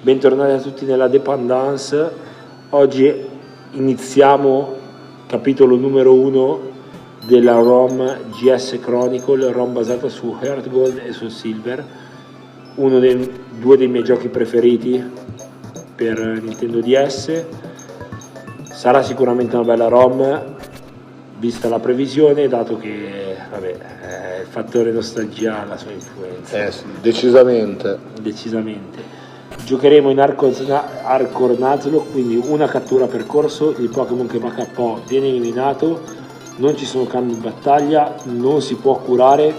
Bentornati a tutti nella Dependance. Oggi iniziamo capitolo numero 1 della ROM GS Chronicle, ROM basata su Heart Gold e su Silver, due dei miei giochi preferiti per Nintendo DS. Sarà sicuramente una bella ROM vista la previsione, dato che il fattore nostalgia ha la sua influenza. Sì, decisamente. Giocheremo in Hardcore Nuzlocke, quindi una cattura percorso, il Pokémon che va KO viene eliminato, non ci sono cambi in battaglia, non si può curare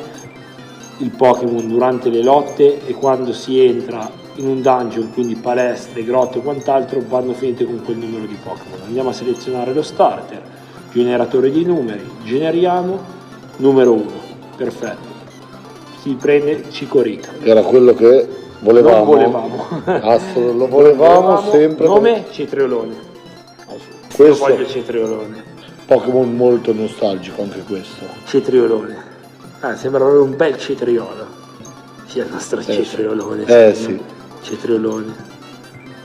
il Pokémon durante le lotte e quando si entra in un dungeon, quindi palestre, grotte o quant'altro, vanno finite con quel numero di Pokémon. Andiamo a selezionare lo starter, generatore di numeri, generiamo numero 1, perfetto, si prende Chikorita. Era quello che volevamo. Non volevamo. Lo volevamo sempre. Nome Cetriolone. Questo Io voglio Cetriolone. Pokémon molto nostalgico anche questo. Cetriolone. Sembra proprio un bel cetriolo. Sia il nostro Cetriolone. Sì. Cetriolone.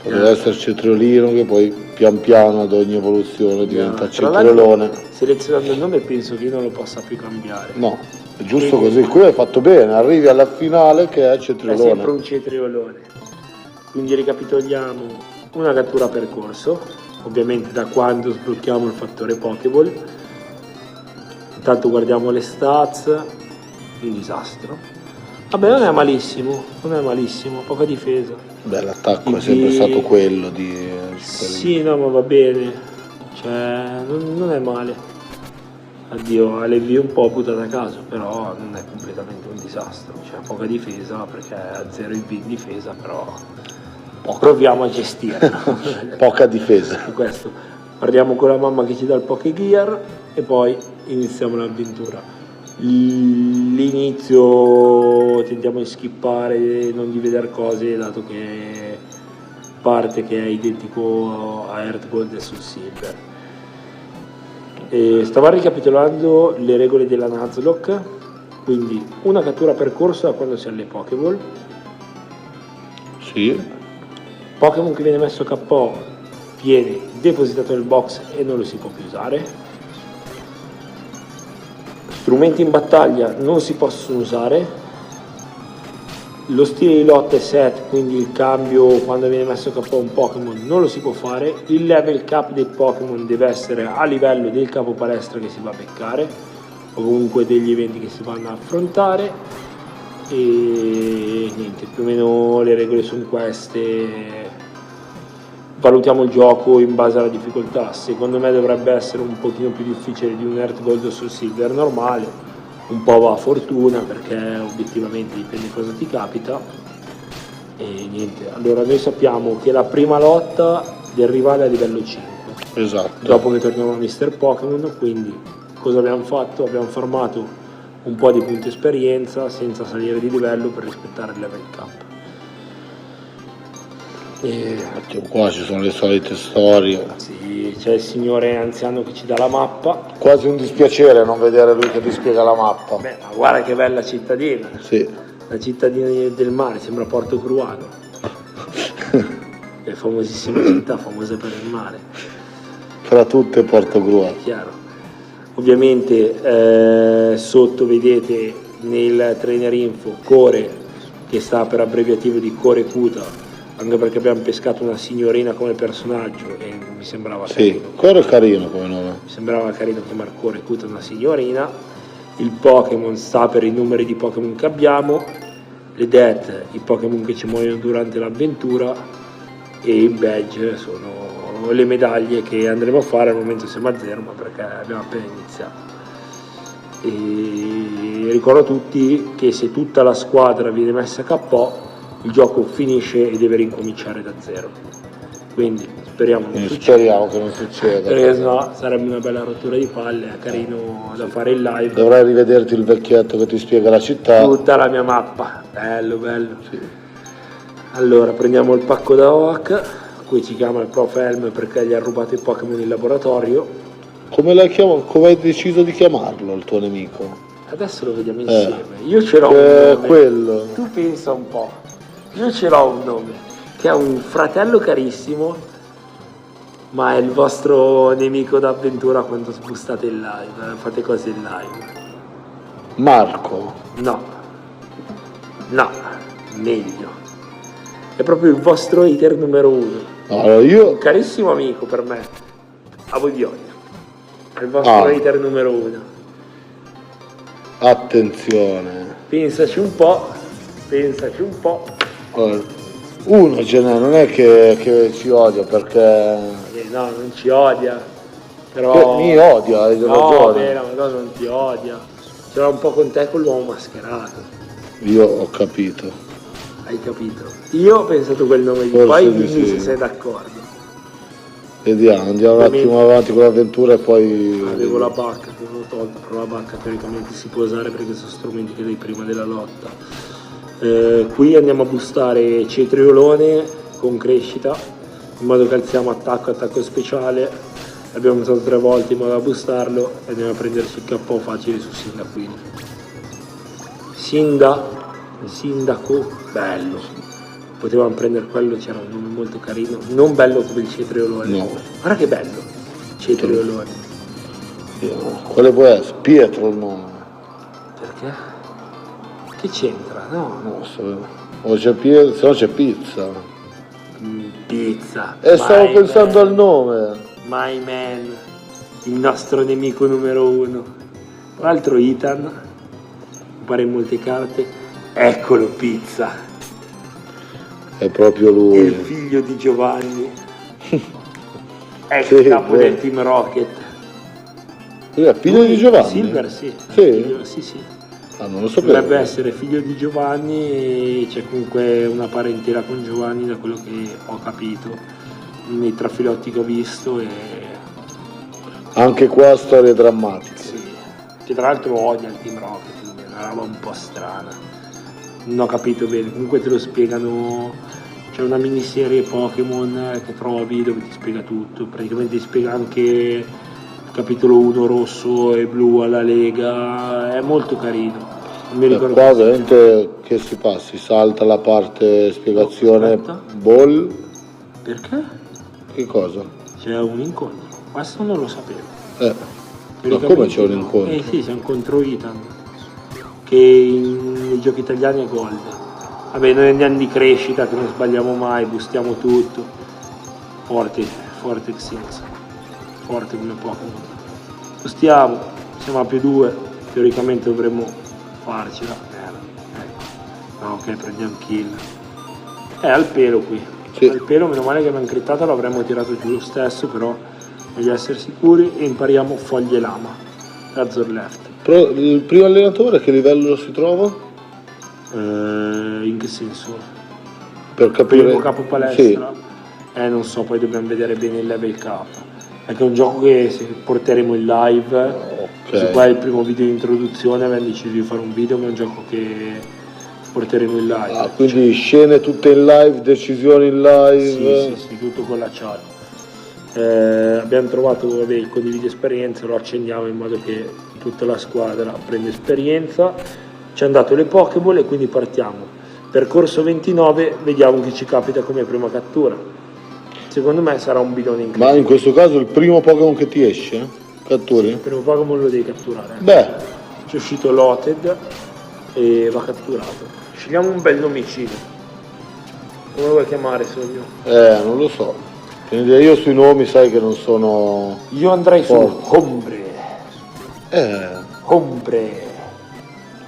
Poteva essere Cetriolino che poi pian piano ad ogni evoluzione diventa Tra Cetriolone. Selezionando il nome penso che io non lo possa più cambiare. No, è giusto così. Qui hai fatto bene, arrivi alla finale che è Cetriolone. È sempre un Cetriolone. Quindi ricapitoliamo: una cattura percorso, ovviamente da quando sblocchiamo il fattore Pokéball. Intanto guardiamo le stats, un disastro. Vabbè, non è malissimo, poca difesa. Beh, l'attacco è sempre stato quello di... Sì, no, ma va bene, cioè non è male. Addio, ha le vie un po' buttate a caso, però non è completamente un disastro. Cioè poca difesa perché ha 0 IV in difesa, però proviamo a gestirla. Poca difesa. Questo. Parliamo con la mamma che ci dà il Pokégear e poi iniziamo l'avventura. L'inizio tentiamo di skippare, non di vedere cose, dato che parte che è identico a Heart Gold e sul Silver. Stavo ricapitolando le regole della Nuzlocke, quindi una cattura percorso da quando si ha le Pokéball. Sì. Pokémon che viene messo KO viene depositato nel box e non lo si può più usare. Strumenti in battaglia non si possono usare. Lo stile di lotta è set, quindi il cambio quando viene messo KO un Pokémon non lo si può fare. Il level cap dei Pokémon deve essere a livello del capo palestra che si va a beccare, o comunque degli eventi che si vanno a affrontare. E niente, più o meno le regole sono queste. Valutiamo il gioco in base alla difficoltà. Secondo me dovrebbe essere un pochino più difficile di un Heart Gold o sul Silver normale, un po' va a fortuna perché obiettivamente dipende cosa ti capita. E niente, allora noi sappiamo che la prima lotta del rivale è a livello 5, esatto. Dopo che torniamo a Mr. Pokémon, quindi cosa abbiamo fatto? Abbiamo farmato un po' di punti esperienza senza salire di livello per rispettare il level cap. Qua ci sono le solite storie. Sì, c'è il signore anziano che ci dà la mappa. Quasi un dispiacere non vedere lui che ti spiega la mappa. Beh, ma guarda che bella cittadina. Sì. La cittadina del mare, sembra Porto Cruano. È famosissima città, famosa per il mare. Fra tutte Porto Cruano. È chiaro. Ovviamente sotto vedete nel trainer info Core, che sta per abbreviativo di Core Kuta, anche perché abbiamo pescato una signorina come personaggio e mi sembrava carino. Sì, Core è carino come nome. Mi sembrava carino chiamare Core Kuta una signorina. Il Pokémon sta per i numeri di Pokémon che abbiamo, le death, i Pokémon che ci muoiono durante l'avventura, e i badge sono le medaglie che andremo a fare. Al momento siamo a 0, ma perché abbiamo appena iniziato. E ricordo a tutti che se tutta la squadra viene messa KO, il gioco finisce e deve ricominciare da 0. Quindi speriamo che non succeda. Perché sennò sarebbe una bella rottura di palle, è carino da fare il live. Dovrai rivederti il vecchietto che ti spiega la città. Tutta la mia mappa, bello. Sì. Allora prendiamo il pacco da Oak, qui ci chiama il prof Helm perché gli ha rubato i Pokémon in laboratorio. Come hai deciso di chiamarlo il tuo nemico? Adesso lo vediamo insieme. Io ce l'ho un nome. Quello. Tu pensa un po'. Io ce l'ho un nome. che è un fratello carissimo, ma è il vostro nemico d'avventura quando spostate in live, fate cose in live. Marco. No, meglio. È proprio il vostro hater numero 1. Allora io... Un carissimo amico per me. A voi vi odio. È il vostro hater numero 1. Attenzione. Pensaci un po'. Allora, uno ce n'è, non è che ci odia perché... No, non ci odia. Però... mi odia, hai ragione. No, non ti odia. C'era un po' con te con l'uomo mascherato. Io ho capito. Hai capito? Io ho pensato quel nome lì, Forse poi di dimmi sì. se sei d'accordo. Vediamo, andiamo un attimo avanti con l'avventura e poi... Avevo la bacca che non ho tolto, però la bacca teoricamente si può usare perché sono strumenti che dai prima della lotta. Qui andiamo a boostare cetriolone con crescita, in modo che alziamo attacco speciale. Abbiamo usato 3 volte in modo da boostarlo e andiamo a prenderci il KO facile su Sindacuino. Sindaco, bello. Potevamo prendere quello, c'era un nome molto carino, non bello come il cetriolone. No. Guarda che bello, cetriolone. Quale può essere? Pietro il nome. Perché? Che c'entra? No. Non so. O c'è Pietro, se no c'è pizza. Pizza. E stavo pensando al nome. My man, il nostro nemico numero 1. Tra l'altro Ethan, compare in molte carte. Eccolo, pizza. È proprio lui. Il figlio di Giovanni. È Sì, il capo del beh. Team Rocket. Lui è figlio di Giovanni? Silver, sì. Sì? Sì. Ah, non lo sapevo. Dovrebbe essere figlio di Giovanni e c'è comunque una parentela con Giovanni da quello che ho capito nei trafilotti che ho visto e... Anche qua storie drammatiche. Sì. Che tra l'altro odia il Team Rocket, è una roba un po' strana. Non ho capito bene, comunque te lo spiegano, c'è una miniserie Pokémon che trovi dove ti spiega tutto, praticamente ti spiega anche il capitolo 1 rosso e blu alla Lega, è molto carino. Non mi ricordo Qua veramente che si passa, si salta la parte spiegazione Aspetta. ball. Perché? Che cosa? C'è un incontro, questo non lo sapevo. Ma Teoricamente come c'è un no. incontro? Sì, c'è un contro Ethan, che nei giochi italiani è Gold. Vabbè, noi andiamo di crescita, che non sbagliamo mai, boostiamo tutto. Forte Xinx. Forte come Pokémon. Boostiamo, siamo a +2, teoricamente dovremmo farcela. Ecco. No, ok, prendiamo kill. È al pelo qui. Sì. Al pelo, meno male che abbiamo crittato, l'avremmo tirato giù lo stesso, però voglio essere sicuri e impariamo foglie lama. Razor left. Però il primo allenatore a che livello si trova? In che senso? Per capire. Primo capo palestra? Sì. Non so, poi dobbiamo vedere bene il level cap. Perché è un gioco che se porteremo in live, questo qua è il primo video di introduzione, abbiamo deciso di fare un video, ma è un gioco che porteremo in live. Ah, quindi scene tutte in live, decisioni in live? Sì, tutto con la chat. Abbiamo trovato il condividi esperienza, lo accendiamo in modo che tutta la squadra prende esperienza. Ci hanno dato le Pokéball e quindi partiamo. Percorso 29, vediamo chi ci capita come prima cattura. Secondo me sarà un bidone incredibile. Ma in questo caso il primo Pokémon che ti esce? Catturi? Il primo Pokémon lo devi catturare. Beh. C'è uscito Loted e va catturato. Scegliamo un bel nomicino. Come lo vuoi chiamare, Sogno? Non lo so. Quindi io sui nomi sai che non sono... Io andrei su Hombre. Hombre.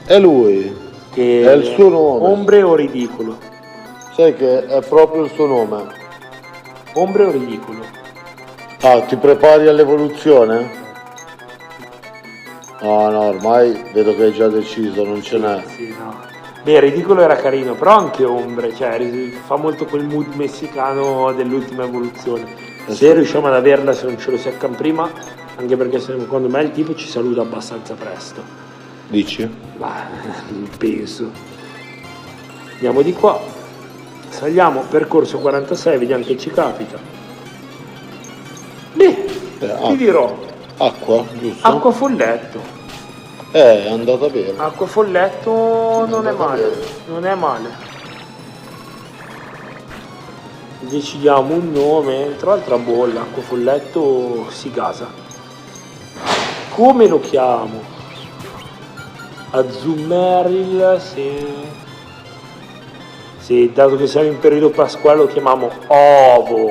È lui. Che è il suo nome. Hombre o ridicolo? Sai che è proprio il suo nome. Hombre o ridicolo? Ah, ti prepari all'evoluzione? No, ormai vedo che hai già deciso, non ce n'è. Sì, no. Beh, ridicolo era carino, però anche Ombre, cioè fa molto quel mood messicano dell'ultima evoluzione. Se riusciamo ad averla, se non ce lo seccano prima, anche perché secondo me il tipo ci saluta abbastanza presto. Dici? Ma penso. Andiamo di qua, saliamo, percorso 46, vediamo che ci capita. Beh, ti dirò. Acqua, giusto? Acqua folletto. È andata bene. Acqua folletto non è male, non è male. decidiamo un nome. Tra l'altro a bolla, acquafolletto si gasa. Come lo chiamo? Azummeril, sì, dato che siamo in periodo pasquale lo chiamiamo ovo.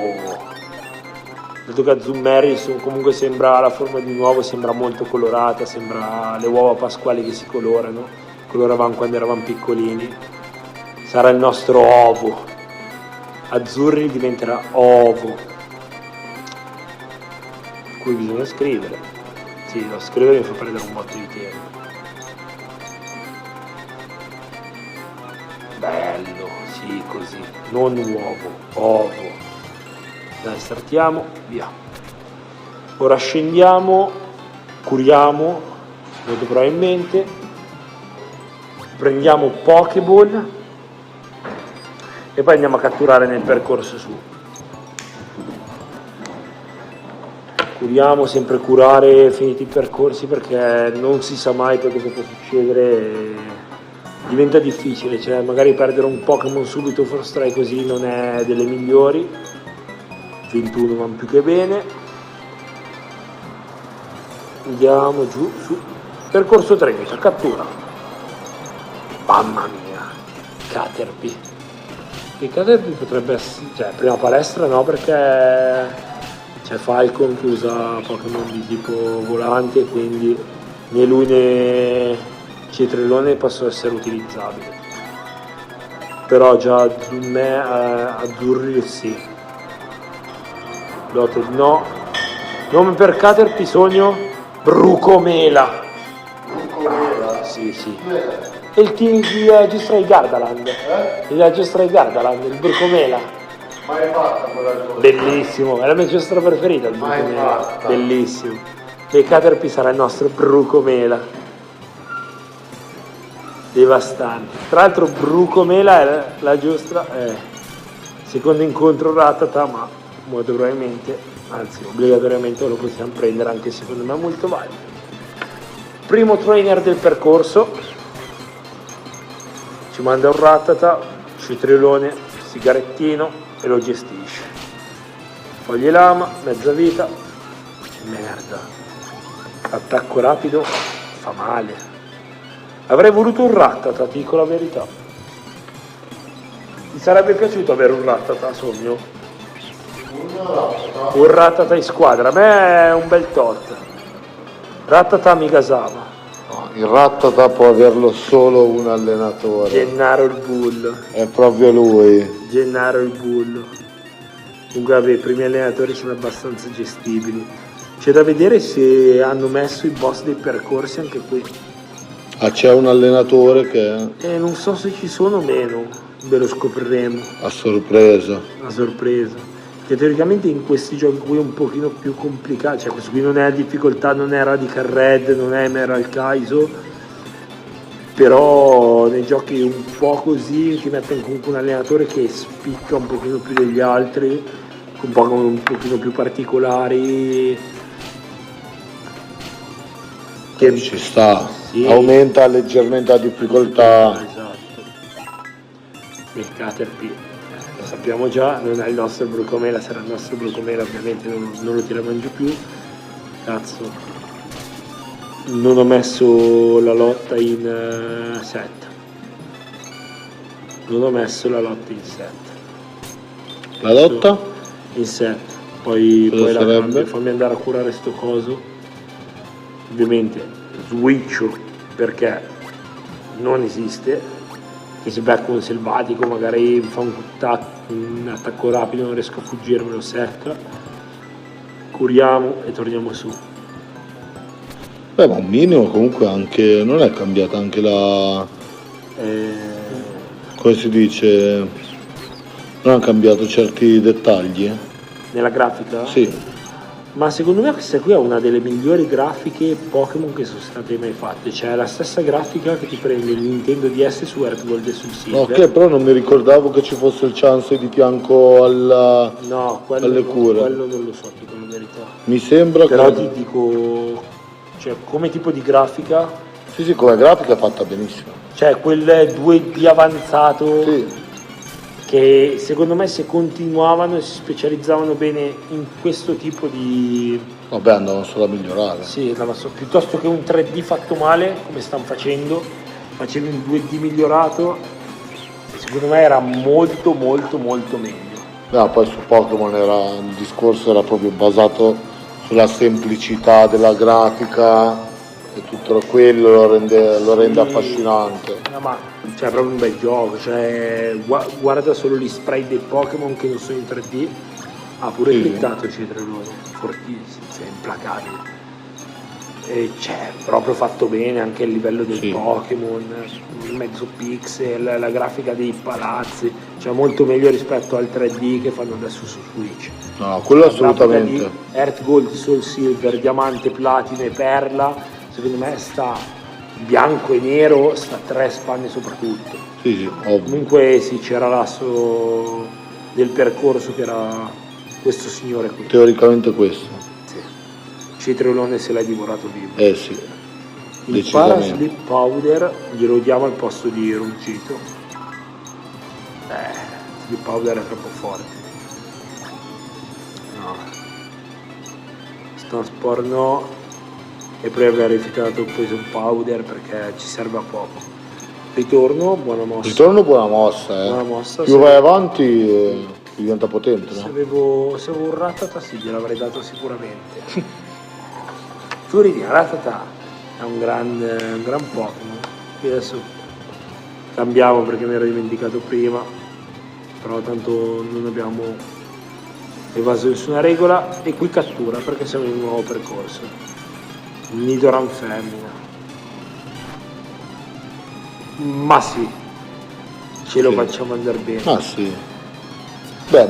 Dato che Azummeril comunque sembra la forma di un uovo, sembra molto colorata, sembra le uova pasquali che si coloravamo quando eravamo piccolini. Sarà il nostro ovo. Azzurri diventerà ovo. Qui bisogna scrivere. Sì, lo scrivere mi fa prendere un botto di tempo. Bello, sì, così. Non uovo, ovo. Dai, startiamo, via. Ora scendiamo, curiamo, molto probabilmente. Prendiamo Pokéball e poi andiamo a catturare nel percorso su. Curiamo, sempre curare finiti i percorsi, perché non si sa mai poi cosa può succedere, diventa difficile, cioè magari perdere un Pokémon subito First Strike così non è delle migliori. 21 vanno più che bene. Andiamo giù, su. Percorso 30, cattura. Mamma mia, Caterpie. Il Caterpie potrebbe essere, cioè prima palestra no, perché c'è Falcon che usa Pokémon di tipo volante, quindi né lui né Cetrellone possono essere utilizzabili. Però già Azzurri sì. Lotte no. Nome per Caterpie, sogno? Brucomela. Brucomela? Sì. E il team di Agistray Gardaland. Il Agistray Gardaland, il Brucomela. Mai fatta quella giostra. Bellissimo, è la mia giostra preferita, il Mai Brucomela. fatta. Bellissimo. E Caterpie sarà il nostro Brucomela. Devastante. Tra l'altro Brucomela è la giostra, secondo incontro Rattata, ma molto probabilmente, anzi obbligatoriamente lo possiamo prendere, anche secondo me è molto valido. Primo trainer del percorso, ci manda un Rattata, Cetriolone, sigarettino e lo gestisce. Foglie lama, mezza vita, merda, attacco rapido, fa male. Avrei voluto un Rattata, ti dico la verità. Ti sarebbe piaciuto avere un Rattata, sogno? Un Rattata in squadra, a me è un bel tot. Rattata Migasama. No, il Rattata può averlo solo un allenatore. Gennaro il Bullo. È proprio lui. Gennaro il Bullo. Comunque vabbè, i primi allenatori sono abbastanza gestibili. C'è da vedere se hanno messo i boss dei percorsi anche qui. Ah, c'è un allenatore che Non so se ci sono o meno, ve lo scopriremo a sorpresa. a sorpresa. Che teoricamente in questi giochi qui è un pochino più complicato, cioè questo qui non è a difficoltà, non è Radical Red, non è Emerald Kaizo, però nei giochi un po' così ti mettono comunque un allenatore che spicca un pochino più degli altri, con Pokémon un pochino più particolari, che Ci sta, sì, aumenta leggermente la difficoltà. esatto. Il Caterpie lo sappiamo già, non è il nostro Brucomela, sarà il nostro Brucomela, ovviamente non lo tiriamo giù più. Cazzo, non ho messo la lotta in set. Non ho messo la lotta in set. La lotta? In set. Poi la sarebbe? cambio, fammi andare a curare sto coso. Ovviamente switcho perché non esiste, che se becco un selvatico magari fa un attacco rapido, non riesco a fuggire, me lo secca, curiamo e torniamo su. Beh, ma un minimo comunque anche, non è cambiata anche la, come si dice, non ha cambiato certi dettagli? Nella grafica? Sì. Ma secondo me questa qui è una delle migliori grafiche Pokémon che sono state mai fatte, cioè è la stessa grafica che ti prende il Nintendo DS su Earth Gold e sul Silver. Ok, però non mi ricordavo che ci fosse il chance di fianco alla, No, alle cure. quello non lo so, dico la verità. Mi sembra Però che... ti dico, cioè come tipo di grafica, Sì, come grafica è fatta benissimo. cioè quel 2D avanzato, Sì. che secondo me se continuavano e si specializzavano bene in questo tipo di... Vabbè, andavano solo a migliorare. Sì, piuttosto che un 3D fatto male, come stanno facendo, facevi un 2D migliorato, secondo me era molto molto molto meglio. No, poi su Pokémon il discorso era proprio basato sulla semplicità della grafica e tutto quello lo rende affascinante. No, ma cioè, è proprio un bel gioco, cioè, guarda solo gli sprite dei Pokémon che non sono in 3D, ha pure clittato Cetrolone, fortissimo, è implacabile. E c'è proprio fatto bene anche il livello del Pokémon, il mezzo pixel, la grafica dei palazzi, cioè molto meglio rispetto al 3D che fanno adesso su Switch. No, quello assolutamente. Earth Gold, Soul Silver, Diamante, Platino e Perla, secondo me sta bianco e nero, sta 3 spanne soprattutto. Sì, ovvio. Comunque sì, c'era l'asso del percorso che era questo signore qui. Teoricamente questo. Cetriolone se l'hai divorato vivo. Sì. Il Paraslip Powder glielo diamo al posto di Ruggito. Slip Powder è troppo forte. No. Stansport no. E poi aver rifiutato il Poison Powder perché ci serve a poco. Ritorno, buona mossa. Buona mossa. Buona mossa. Più vai avanti più diventa potente, no? Se avevo un Rattata sì, gliel'avrei dato sicuramente. Tu ridi, Rattata è un gran Pokémon. Qui adesso cambiamo perché mi ero dimenticato prima, però tanto non abbiamo evaso nessuna regola. E qui cattura perché siamo in un nuovo percorso. Nidoran femmina. Ma sì, ce lo facciamo andare bene. Ma sì. Beh,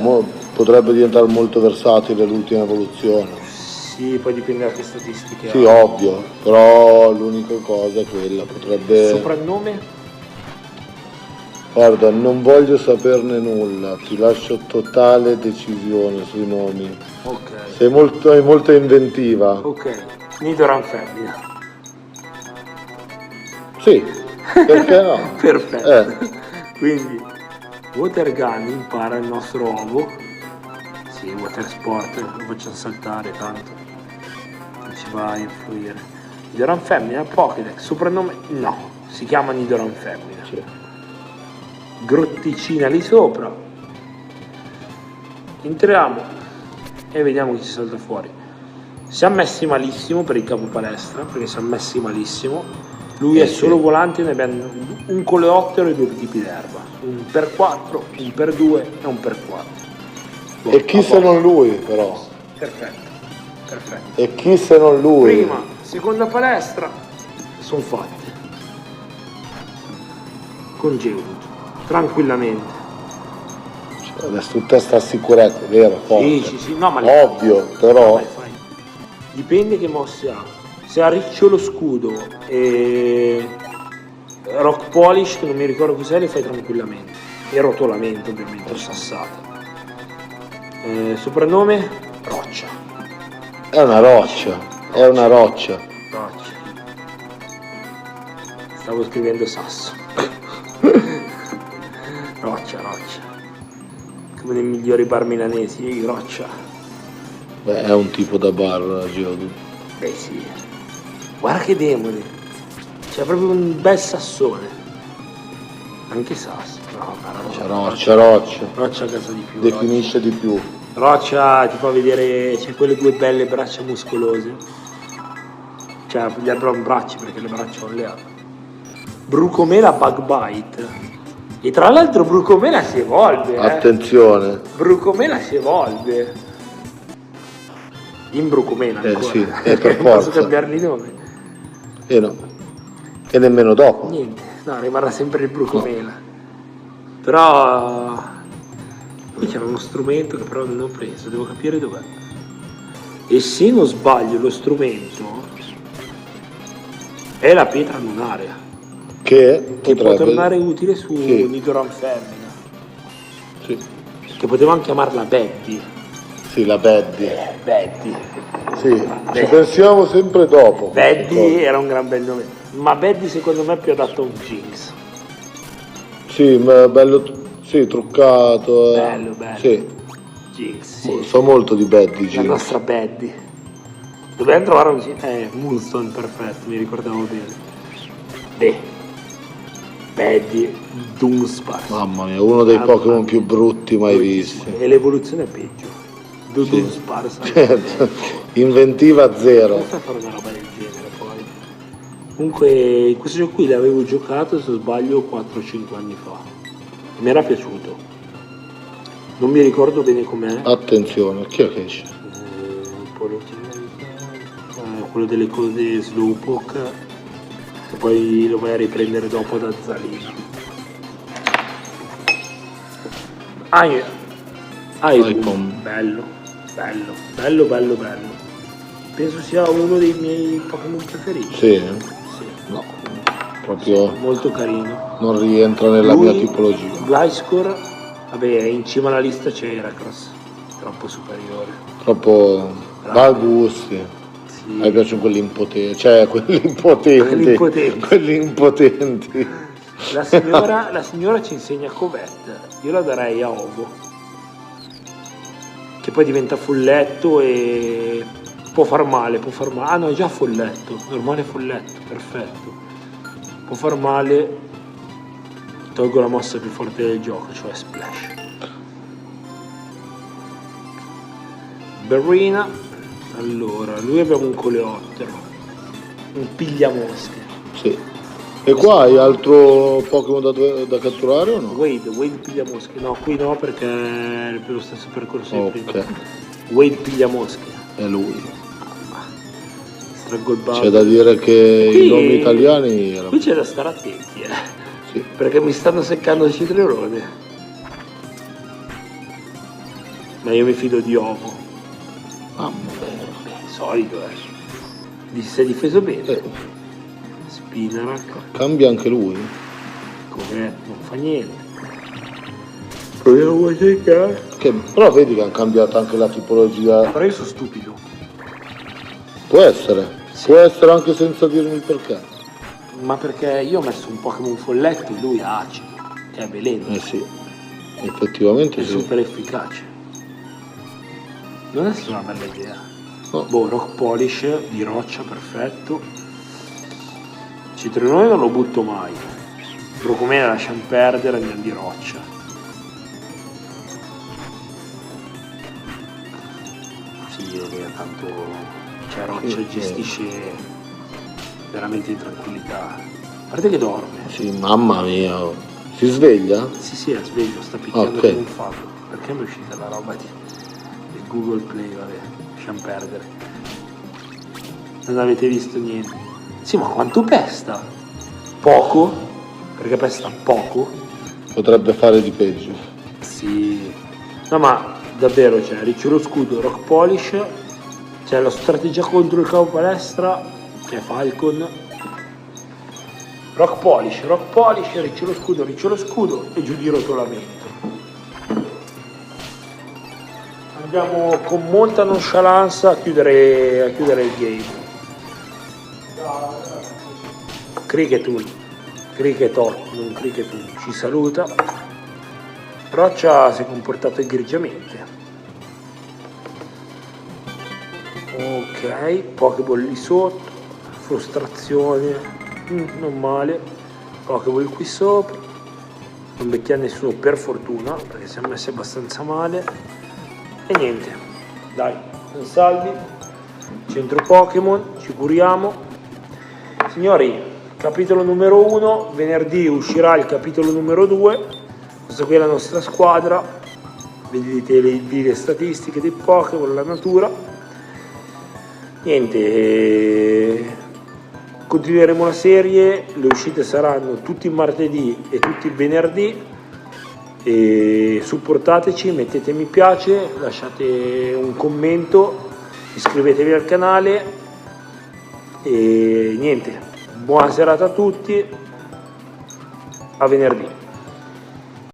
potrebbe diventare molto versatile l'ultima evoluzione. Sì, poi dipende da che statistiche. Sì, ovvio, però l'unica cosa è quella, potrebbe... Soprannome? Guarda, non voglio saperne nulla, ti lascio totale decisione sui nomi. Ok. Sei molto inventiva. Ok, Nidoran femmina. Sì, perché no? Perfetto. Quindi, Water Gun impara il nostro ovo. Sì, Water Sport, lo facciamo saltare tanto. Non ci va a influire. Nidoran femmina, Pokédex, soprannome? No, si chiama Nidoran femmina. Sì. Grotticina lì sopra. Entriamo e vediamo chi ci salta fuori. Siamo messi malissimo per il capo palestra, perché siamo messi malissimo. Lui è solo volante, ne abbiamo un coleottero e 2 tipi d'erba. Un per 4, un per 2 e un per 4. E chi se non lui, però? Perfetto. E chi se non lui? Prima, seconda palestra, sono fatte. Con Geodude, tranquillamente. Cioè, adesso tutta sta sicurezza, vero? Forte. Sì, no, ma ovvio, però... Dipende che mosse ha. Se ha Ricciolo Scudo e Rock Polish, che non mi ricordo cos'è, le fai tranquillamente. E Rotolamento, ovviamente, o Sassata. Soprannome? Roccia. È una roccia. Roccia. Stavo scrivendo Sasso. Roccia. Come nei migliori bar milanesi, Roccia. Beh, è un tipo da bar, Geodude. Beh sì. Guarda che demone. C'è proprio un bel sassone. Anche Sasso. No, Roccia. Roccia a casa di più. Definisce di più. Roccia ti fa vedere, c'è quelle 2 belle braccia muscolose. Cioè, gli avrambracci perché le braccia non le ha. Brucomela Bug Bite. E tra l'altro Brucomela si evolve. Attenzione. Brucomela si evolve. In Brucomela ancora. Sì, per non forza. posso cambiargli il nome. No. E nemmeno dopo. Niente, no, rimarrà sempre il Brucomela. Però qui c'era uno strumento che però non ho preso, devo capire dov'è. E se non sbaglio lo strumento è la pietra lunare, che può tornare utile su Nidoran femmina. Sì. Che potevamo chiamarla Betty. Sì, la Betty. Betty. Sì, ci pensiamo sempre dopo. Betty era un gran bel nome. Ma Betty secondo me è più adatto a un Jinx. Sì, ma bello. Sì, truccato. Bello. Sì. Jinx, sì. So molto di Betty La Jinx. nostra Betty. Dobbiamo trovare un... Moonstone, perfetto, mi ricordavo bene. Betty, Dunsparce. Mamma mia, uno dei Pokémon più brutti mai visti. E l'evoluzione è peggio. Sì. Dunsparce. Certo. Inventiva zero. Come fai a fare una roba del genere poi? Comunque questo gioco qui l'avevo giocato, se non sbaglio, 4-5 anni fa. Mi era piaciuto. Non mi ricordo bene com'è. Attenzione, chi è che esce? Un po' quello delle cose Slowpoke. E poi lo vai a riprendere dopo da Zalina. Icon. Bello. Penso sia uno dei miei Pokémon preferiti. Sì, Sì. no, proprio Molto carino. non rientra nella mia tipologia. Gliscor, vabbè, in cima alla lista c'è Heracross, troppo superiore. Troppo da gusti. Sì. A me piacciono quelli impotenti, cioè quelli impotenti. La signora ci insegna Covette, io la darei a Ovo, che poi diventa folletto e può far male. Ah no, è già folletto, normale folletto, perfetto. Può far male, tolgo la mossa più forte del gioco, cioè Splash. Berrina, allora, lui abbiamo un coleottero, un pigliamosche. Sì. E qua hai altro Pokémon da catturare o no? Wade pigliamosche, no, qui no perché è per lo stesso percorso di prima. Ok, Wade pigliamosche. è lui. Straggolbato. C'è da dire che Qui- i nomi italiani erano... Qui c'è da stare attenti, Sì. perché mi stanno seccando il citrerone. Ma io mi fido di Ovo. Mamma Solito, si è difeso bene. mia. Spinarak, Cambia anche lui? come non fa niente. Proviamo a cercare. Però vedi che hanno cambiato anche la tipologia. Però io sono stupido. Può essere. Sì. Può essere anche senza dirmi il perché. Ma perché io ho messo un Pokémon folletto e lui ha acido, che è veleno. Sì, effettivamente È sì. super efficace. Non è stata una bella idea. No. Boh, Rock Polish di roccia, perfetto. Citronone non lo butto mai. Brocomene lasciamo perdere, andiamo di roccia. Sì, non è tanto... Cioè roccia Sì, gestisce veramente in tranquillità. A parte che dorme. Sì, mamma mia. Si sveglia? Sì, è sveglio, sta picchiando Ok. come un falco. Perché mi è uscita la roba di Google Play, vabbè, lasciamo perdere. Non avete visto niente. Sì, ma quanto pesta? Poco? Perché pesta poco? Potrebbe fare di peggio. Sì. No, ma davvero, cioè, riccio lo scudo, Rock Polish, c'è la strategia contro il capo palestra, che è Falcon. Rock Polish, riccio lo scudo e giù di rotolamento. Andiamo con molta nonchalance a chiudere il game. Cricketone, non Cricketone, ci saluta. Roccia si è comportato egregiamente. Ok, Pokéball lì sotto, frustrazione, non male. Pokéball qui sopra, non becchiamo nessuno per fortuna, perché siamo messi abbastanza male. E niente, dai, sono salvi, centro Pokémon, ci curiamo. Signori, capitolo numero 1, venerdì uscirà il capitolo numero 2, questa qui è la nostra squadra, vedete le statistiche dei Pokémon, la natura. Niente, continueremo la serie, le uscite saranno tutti i martedì e tutti i venerdì. E supportateci, mettete mi piace, lasciate un commento, iscrivetevi al canale e niente, buona serata a tutti, a venerdì.